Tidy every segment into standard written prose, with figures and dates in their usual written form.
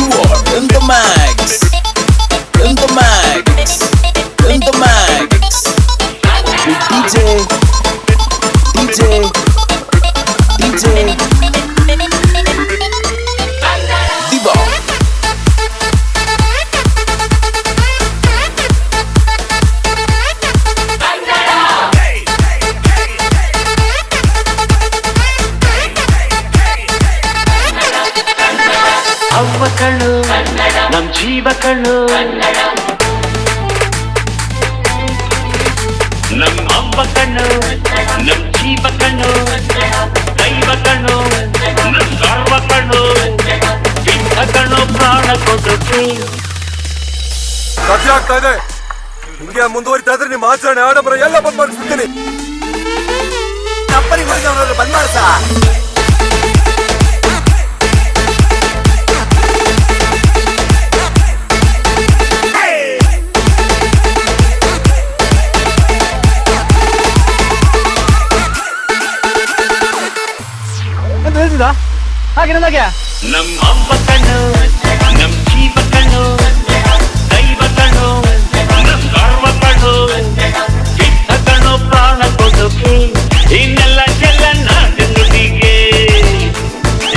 You are in the max. In the max. In the max. With DJ Diva. ಅವ್ವ ಕಣ್ಣು ನಮ್ ಜೀವ ಕಣ್ಣು ನಮ್ ಅವ್ವ ಕಣ್ಣು ನಮ್ ಜೀವ ಕಣ್ಣು ದೈವ ಕಣ್ಣು ನಮ್ ಗರ್ವ ಕಣ್ಣು ಇಂಥ ಕಣ್ಣು ಪ್ರಾಣ ಕೊಡುತ್ತೆ. ರಜೆ ಆಗ್ತಾ ಇದೆ. ಹಿಂಗೆ ಮುಂದುವರಿತಾ ಇದ್ರೆ ನಿಮ್ಮ ಆಚರಣೆ ಆಡಂಬರ ಎಲ್ಲ ಬಂದ್ ಮಾಡಿಸ್ಬಿಡ್ತೀನಿ. ಕಂಪನಿ ಬಂದ್ ಮಾಡ್ಸ. ನಮ್ ಅವ್ವ ಕಣ್ಣು ನಮ್ ಜೀವ ಕಣ್ಣು ದೈವ ಕಣ್ಣು ನಮ್ ಗರ್ವ ಕಣ್ಣು ಇಂಥ ಕಣ್ಣು ಪ್ರಾಣ ಕೊಡುತ್ತೆ. ಇನ್ನೆಲ್ಲ ಎಲ್ಲ ನಾಡು ನುಡಿಗೆ,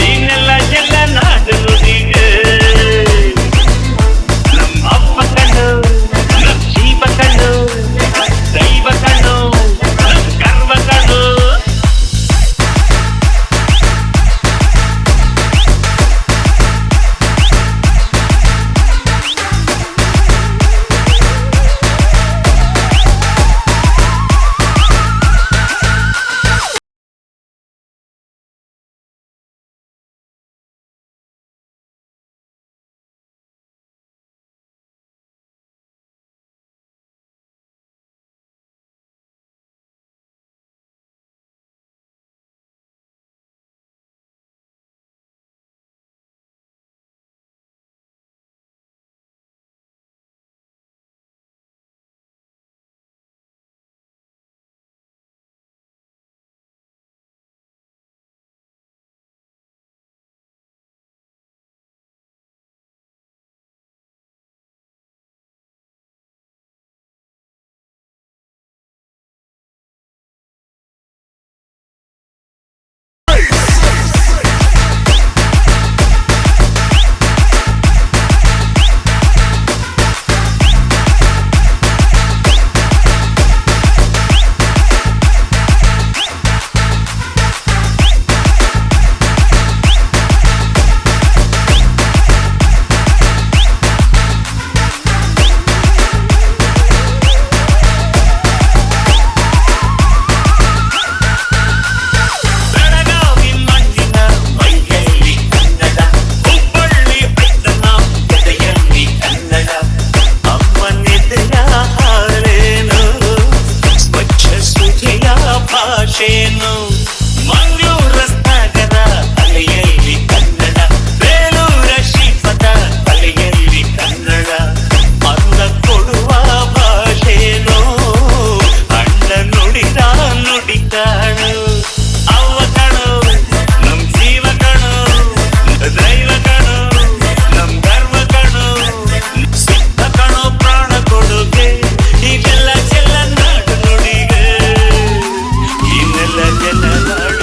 ಇನ್ನೆಲ್ಲ ಎಲ್ಲ ನಾಡು ನುಡಿಗೆ. ನಮ್ ಅವ್ವ ಕಣ್ಣು ನಮ್ ಜೀವ ಕಣ್ಣು ದೈವ ಕಣ್ಣು ನಮ್ ಗರ್ವ ಕಣ್ಣು. ಮಂಗಳೂರು ರಸ್ತಾಗರ ಅಲೆಯಲ್ಲಿ ಕನ್ನಡ, ಬೇಲೂರ ಶ್ರೀಪದ ಅಲೆಯಲ್ಲಿ ಕನ್ನಡ. ಅಂದ ಕೊಡುವ ಭಾಷೆನೋ ಅಣ್ಣ ನುಡಿದ ನುಡಿತಾಳು. ಅವ್ವ ಕಣು ನಮ್ ಜೀವ ಕಣು ದೈವ ಕಣು ನಮ್ ಗರ್ವ ಕಣು ಸಿದ್ಧ ಕಣು ಪ್ರಾಣ ಕೊಡುಗೆ. ಈಗೆಲ್ಲ ಚೆಲ್ಲ ನಾಡು ನುಡಿಗೆ, ಇನ್ನೆಲ್ಲ ಚೆಲ್ಲ ನಾಡು